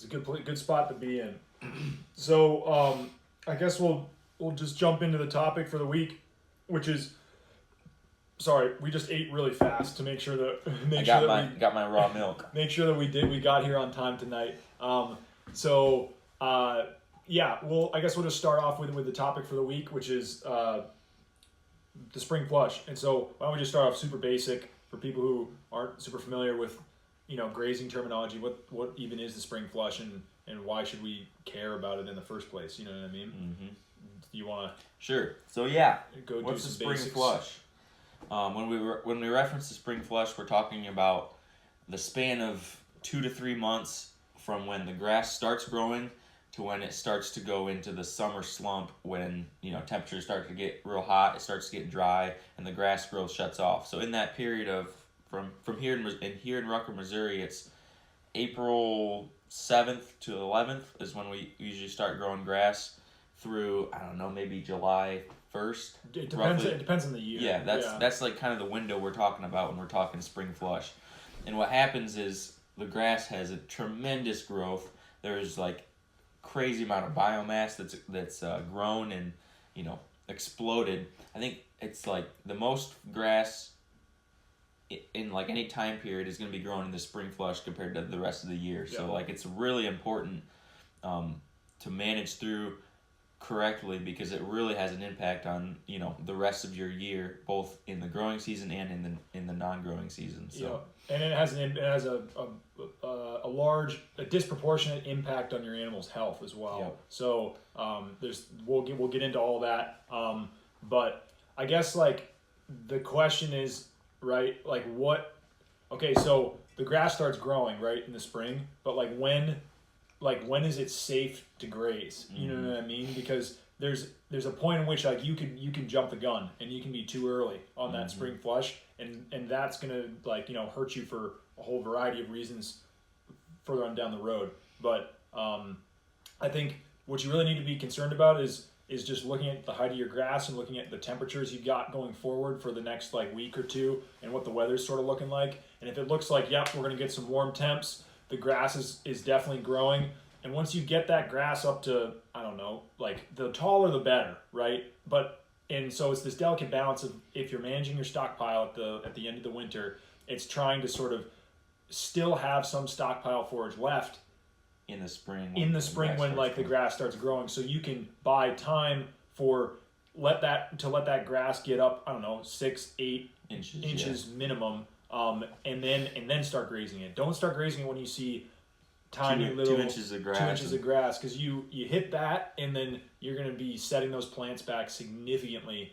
good spot to be in. So I guess we'll just jump into the topic for the week, which is. Sorry, we just ate really fast to make sure that we got my raw milk. Make sure that we got here on time tonight. I guess we'll just start off with the topic for the week, which is the spring flush. And so why don't we just start off super basic for people who aren't super familiar with grazing terminology. What even is the spring flush, and why should we care about it in the first place? You know what I mean? Mm-hmm. Do you want to? Sure. So what's the spring flush? When we reference the spring flush, we're talking about the span of 2 to 3 months from when the grass starts growing to when it starts to go into the summer slump, when temperatures start to get real hot, it starts to get dry, and the grass growth shuts off. So in that period of from here in Rucker, Missouri, it's April 7th to 11th is when we usually start growing grass through, I don't know, maybe July 1st. It depends. It depends on the year. Yeah, that's like kind of the window we're talking about when we're talking spring flush. And what happens is the grass has a tremendous growth. There's like crazy amount of biomass that's grown and exploded. I think it's like the most grass in like any time period is going to be growing in the spring flush compared to the rest of the year. Yeah. So like it's really important to manage through correctly, because it really has an impact on the rest of your year, both in the growing season and in the non-growing season. So and it has a disproportionate impact on your animal's health as well. Yep. So we'll get into all that, but I guess like the question is, right, like what? Okay, so the grass starts growing right in the spring, but like when is it safe to graze? You know what I mean? Because there's a point in which like you can jump the gun and you can be too early on that spring flush, and that's gonna hurt you for a whole variety of reasons further on down the road. But I think what you really need to be concerned about is just looking at the height of your grass and looking at the temperatures you've got going forward for the next week or two, and what the weather's sort of looking like. And if it looks like, yep, we're gonna get some warm temps, the grass is definitely growing. And once you get that grass up to, I don't know, like the taller the better, right? And so it's this delicate balance of, if you're managing your stockpile at the end of the winter, it's trying to sort of still have some stockpile forage left in the spring when like the grass starts growing, so you can buy time for let that grass get up, I don't know, 6-8 inches minimum. And then start grazing it. Don't start grazing it when you see tiny little 2 inches of grass. 2 inches of grass, because you hit that, and then you're going to be setting those plants back significantly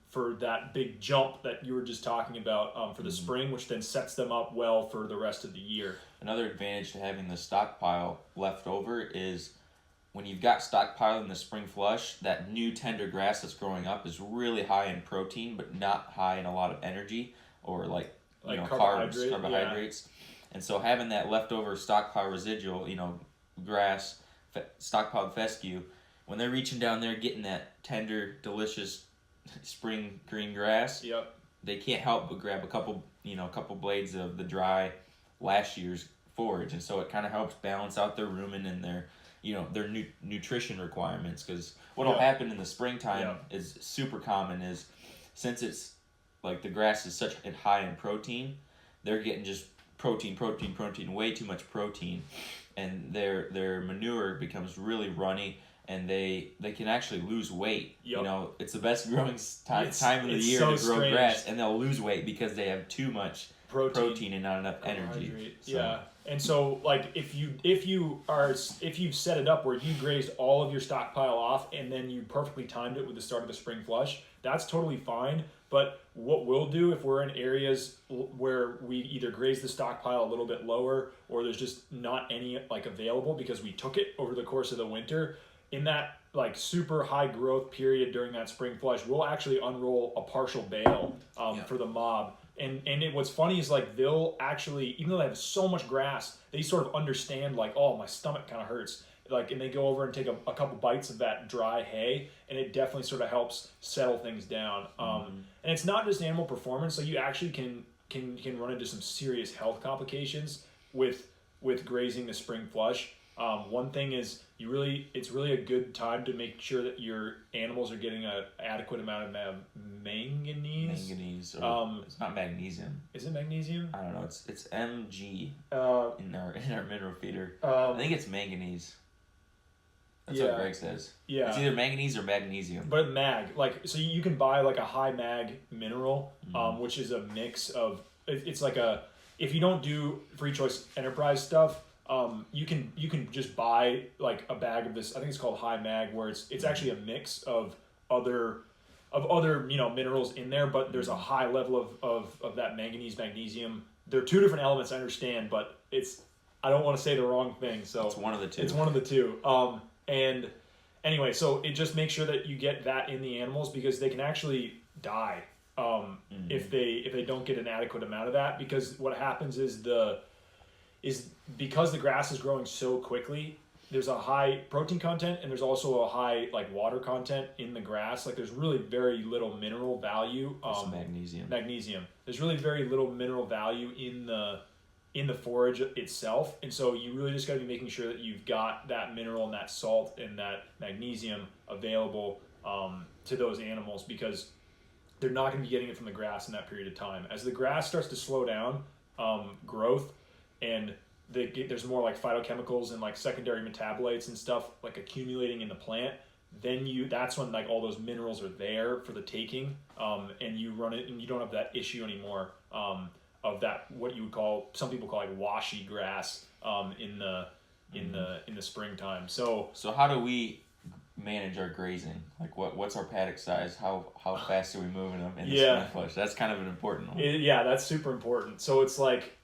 for that big jump that you were just talking about for the spring, which then sets them up well for the rest of the year. Another advantage to having the stockpile left over is when you've got stockpile in the spring flush, that new tender grass that's growing up is really high in protein, but not high in a lot of energy or carbohydrates. And so having that leftover stockpile residual, grass, stockpiled fescue, when they're reaching down there getting that tender, delicious spring green grass, yep, they can't help but grab a couple blades of the dry last year's forage, and so it kind of helps balance out their rumen and their nutrition requirements. Because what'll happen in the springtime is super common, is since it's like the grass is such high in protein, they're getting just protein, way too much protein, and their manure becomes really runny, and they can actually lose weight. Yep. It's the best growing time of the year to grow grass, and they'll lose weight because they have too much protein and not enough energy. So. Yeah. And so, like, if you've set it up where you grazed all of your stockpile off, and then you perfectly timed it with the start of the spring flush, that's totally fine. But what we'll do if we're in areas where we either graze the stockpile a little bit lower, or there's just not any available because we took it over the course of the winter, in that super high growth period during that spring flush, we'll actually unroll a partial bale for the mob. And what's funny is they'll actually, even though they have so much grass, they sort of understand oh, my stomach kind of hurts. And they go over and take a couple bites of that dry hay, and it definitely sort of helps settle things down. And it's not just animal performance, so you actually can run into some serious health complications with grazing the spring flush. One thing is it's really a good time to make sure that your animals are getting an adequate amount of manganese. Manganese, or it's not magnesium. Is it magnesium? I don't know. It's Mg in our mineral feeder. I think it's manganese. That's what Greg says. Yeah. It's either manganese or magnesium. But so you can buy like a high mag mineral, which is a mix of, it's like if you don't do Free Choice Enterprise stuff, you can just buy like a bag of this. I think it's called high mag, where it's actually a mix of other minerals in there, but there's a high level of that manganese, magnesium. They're two different elements, I understand, but I don't want to say the wrong thing, so it's one of the two. It's one of the two. And anyway, so it just makes sure that you get that in the animals, because they can actually die if they don't get an adequate amount of that. Because what happens is because the grass is growing so quickly, there's a high protein content and there's also a high like water content in the grass. Like there's really very little mineral value. Magnesium. There's really very little mineral value in the forage itself, and so you really just got to be making sure that you've got that mineral and that salt and that magnesium available to those animals, because they're not going to be getting it from the grass in that period of time. As the grass starts to slow down growth, and there's more like phytochemicals and like secondary metabolites and stuff like accumulating in the plant, then that's when like all those minerals are there for the taking, and you run it and you don't have that issue anymore. Of that, what you would call, some people call like washy grass in the springtime. So how do we manage our grazing? Like what's our paddock size? How fast are we moving them in the spring flush? That's kind of an important one. That's super important. So it's like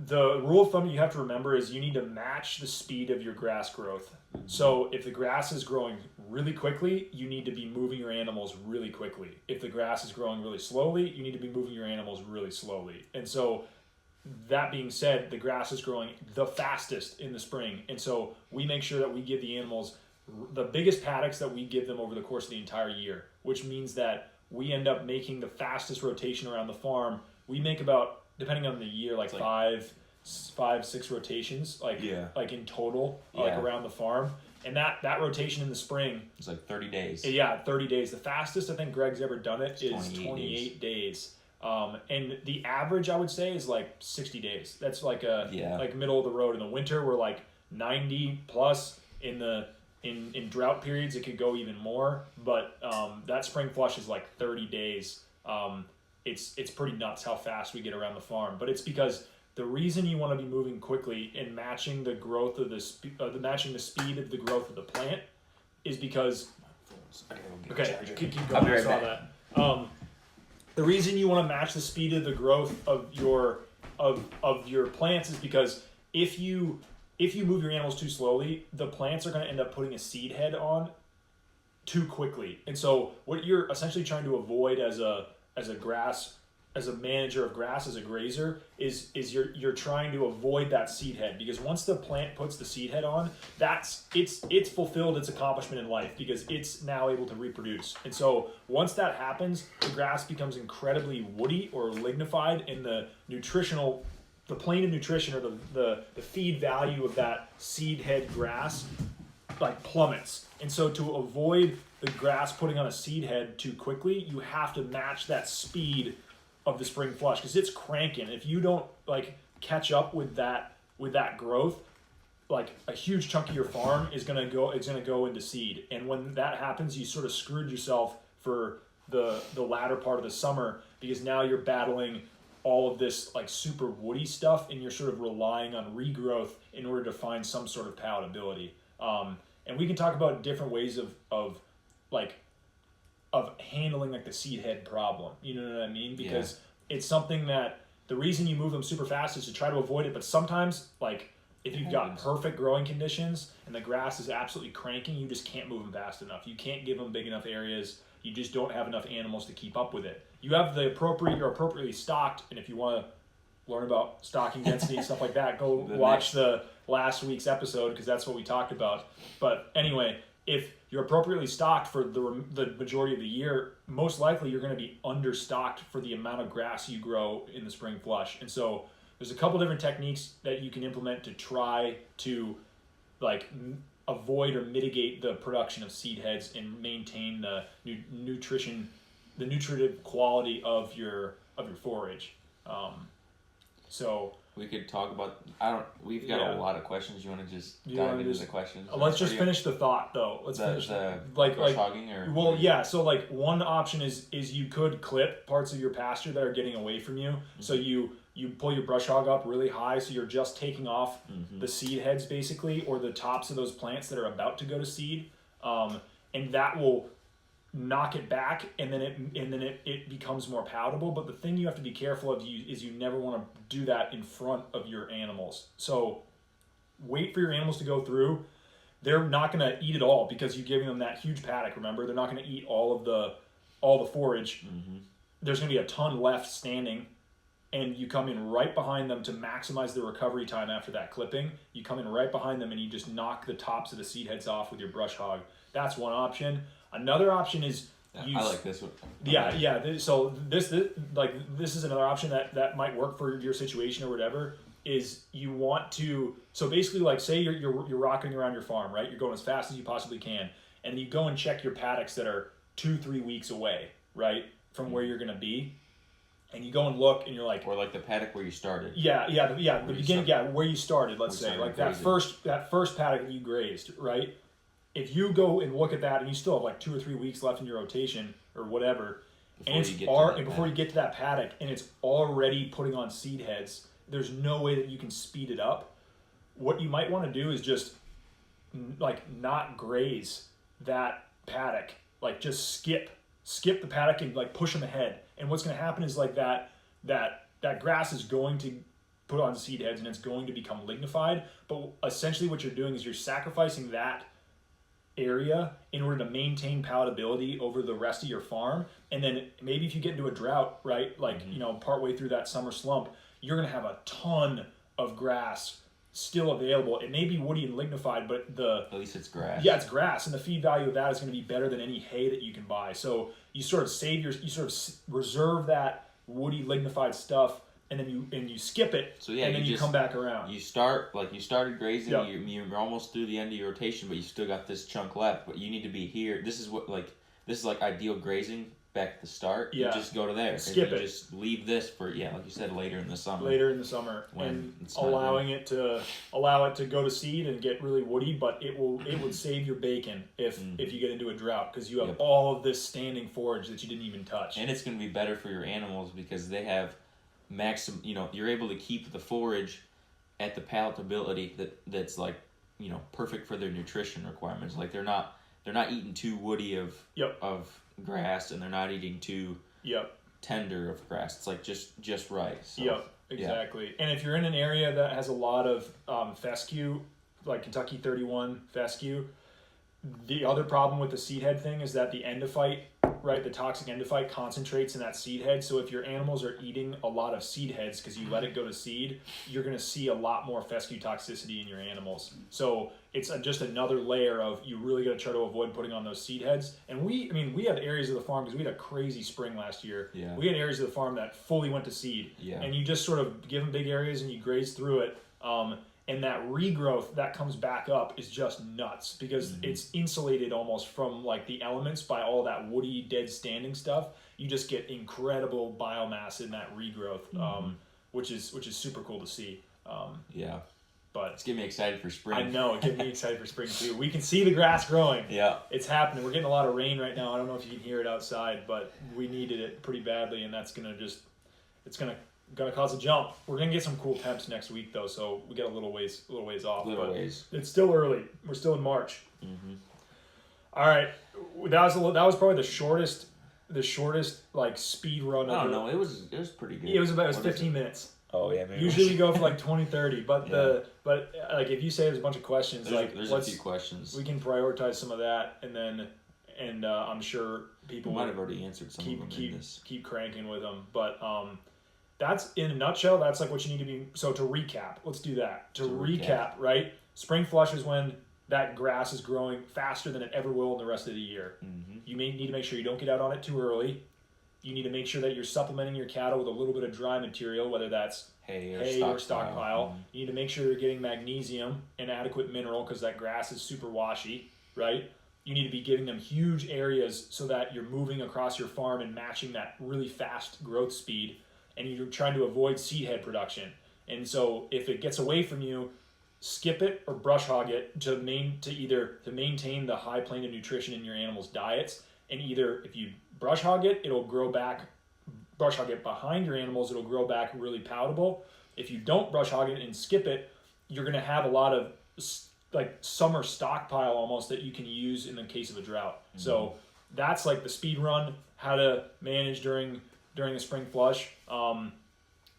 the rule of thumb you have to remember is you need to match the speed of your grass growth. So if the grass is growing really quickly, you need to be moving your animals really quickly. If the grass is growing really slowly, you need to be moving your animals really slowly. And so that being said, the grass is growing the fastest in the spring. And so we make sure that we give the animals the biggest paddocks that we give them over the course of the entire year, which means that we end up making the fastest rotation around the farm. We make about, depending on the year, like 5-6 rotations, like in total, like around the farm. And that rotation in the spring, it's like 30 days. 30 days. The fastest I think Greg's ever done it is 28 days. And the average I would say is like 60 days. That's like like middle of the road. In the winter we're like 90 plus. In drought periods it could go even more, but that spring flush is like 30 days. It's pretty nuts how fast we get around the farm, but it's because the reason you want to be moving quickly and matching the growth of matching the speed of the growth of the plant is because keep going. I saw that. The reason you want to match the speed of the growth of your plants is because if you move your animals too slowly, the plants are going to end up putting a seed head on too quickly. And so what you're essentially trying to avoid as a manager of grass, as a grazer, is you're trying to avoid that seed head, because once the plant puts the seed head on, it's fulfilled its accomplishment in life, because it's now able to reproduce. And so once that happens, the grass becomes incredibly woody or lignified, and the plane of nutrition, or the feed value of that seed head grass like plummets. And so to avoid the grass putting on a seed head too quickly, you have to match that speed of the spring flush, because it's cranking. If you don't like catch up with that growth, like a huge chunk of your farm is gonna go into seed. And when that happens, you sort of screwed yourself for the latter part of the summer, because now you're battling all of this like super woody stuff, and you're sort of relying on regrowth in order to find some sort of palatability. And we can talk about different ways of handling like the seed head problem. You know what I mean? Because it's something that the reason you move them super fast is to try to avoid it. But sometimes, like if you've got perfect growing conditions and the grass is absolutely cranking, you just can't move them fast enough. You can't give them big enough areas. You just don't have enough animals to keep up with it. You have you're appropriately stocked, and if you want to learn about stocking density and stuff like that, go watch the last week's episode, because that's what we talked about. But anyway, if you're appropriately stocked for the majority of the year, most likely you're going to be understocked for the amount of grass you grow in the spring flush. And so there's a couple different techniques that you can implement to try to avoid or mitigate the production of seed heads and maintain the nutritive quality of your forage. So we could talk about. We've got a lot of questions. You want to just dive into the questions? Let's just finish the thought though. Let's finish the brush hogging or. Well, yeah. So like one option is you could clip parts of your pasture that are getting away from you. Mm-hmm. So you pull your brush hog up really high, so you're just taking off the seed heads basically, or the tops of those plants that are about to go to seed, and that will knock it back, and then it becomes more palatable. But the thing you have to be careful of is you never want to do that in front of your animals. So wait for your animals to go through. They're not going to eat it all because you're giving them that huge paddock. Remember, they're not going to eat all the forage. Mm-hmm. There's going to be a ton left standing. And you come in right behind them to maximize the recovery time after that clipping. You come in right behind them and you just knock the tops of the seed heads off with your brush hog. That's one option. Another option is I like this one. Yeah. So this is another option that might work for your situation or whatever. Is you want to, so basically like say you're rocking around your farm, right? You're going as fast as you possibly can, and you go and check your paddocks that are 2-3 weeks away, right, from where you're gonna be. And you go and look, and you're like, or like the paddock where you started. The beginning, where you started. Let's say, like that first paddock that you grazed, right? If you go and look at that, and you still have like 2 or 3 weeks left in your rotation or whatever, before you get to that paddock, and it's already putting on seed heads, there's no way that you can speed it up. What you might want to do is just like not graze that paddock, like just skip the paddock and like push them ahead. And what's going to happen is like that grass is going to put on seed heads and it's going to become lignified. But essentially what you're doing is you're sacrificing that area in order to maintain palatability over the rest of your farm. And then maybe if you get into a drought, right, like, partway through that summer slump, you're going to have a ton of grass still available. It may be woody and lignified, but at least it's grass. Yeah, it's grass, and the feed value of that is going to be better than any hay that you can buy. So you sort of reserve that woody lignified stuff, and then you skip it. So yeah, and then you come back around. You started grazing. Yep. You're almost through the end of your rotation, but you still got this chunk left. But you need to be here. This is like ideal grazing. Back at the start, you just go to there. Skip it. Just leave this for like you said, later in the summer. And allow it to go to seed and get really woody, but it would save your bacon if you get into a drought because you have all of this standing forage that you didn't even touch. And it's going to be better for your animals because they have maximum. You're able to keep the forage at the palatability that's like perfect for their nutrition requirements. Like they're not eating too woody of grass, and they're not eating too tender of grass. It's like just right. So, exactly. And if you're in an area that has a lot of fescue, like Kentucky 31 fescue, the other problem with the seed head thing is that the endophyte, right, the toxic endophyte concentrates in that seed head. So if your animals are eating a lot of seed heads because you let it go to seed, you're going to see a lot more fescue toxicity in your animals. So it's just another layer of you really got to try to avoid putting on those seed heads. And we had areas of the farm because we had a crazy spring last year. Yeah. We had areas of the farm that fully went to seed. Yeah. And you just sort of give them big areas and you graze through it. And that regrowth that comes back up is just nuts because it's insulated almost from like the elements by all that woody dead standing stuff. You just get incredible biomass in that regrowth, which is super cool to see. But it's getting me excited for spring. I know, it gets me excited for spring too. We can see the grass growing. Yeah, it's happening. We're getting a lot of rain right now. I don't know if you can hear it outside, but we needed it pretty badly, and that's gonna cause a jump. We're gonna get some cool temps next week though, so we got a little ways off. It's still early. We're still in March. All right, that was probably the shortest like speed run. I don't know. It was pretty good. It was 15 minutes. Oh yeah. Maybe usually we go for like 20-30, but like if you say there's a bunch of questions, there's a few questions. We can prioritize some of that, and I'm sure people might have already answered some of them. Keep cranking with them, but that's in a nutshell. That's like what you need to be. So to recap, let's do that. To recap, right? Spring flush is when that grass is growing faster than it ever will in the rest of the year. You may need to make sure you don't get out on it too early. You need to make sure that you're supplementing your cattle with a little bit of dry material, whether that's hay or stockpile. You need to make sure you're getting magnesium and adequate mineral because that grass is super washy, right? You need to be giving them huge areas so that you're moving across your farm and matching that really fast growth speed, and you're trying to avoid seed head production. And so if it gets away from you, skip it or brush hog it to maintain the high plane of nutrition in your animals' diets. And either if you brush hog it, it'll grow back. Brush hog it behind your animals, it'll grow back really palatable. If you don't brush hog it and skip it, you're going to have a lot of like summer stockpile almost that you can use in the case of a drought. Mm-hmm. So that's like the speed run, how to manage during the spring flush.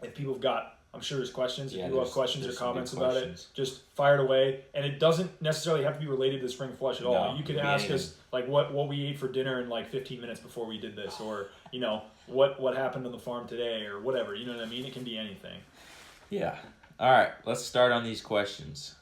If people have got, I'm sure there's questions. If people have questions or comments about it, just fire it away. And it doesn't necessarily have to be related to the spring flush at all. You could ask us like what we ate for dinner in like 15 minutes before we did this, or what happened on the farm today, or whatever. You know what I mean? It can be anything. Yeah. All right. Let's start on these questions.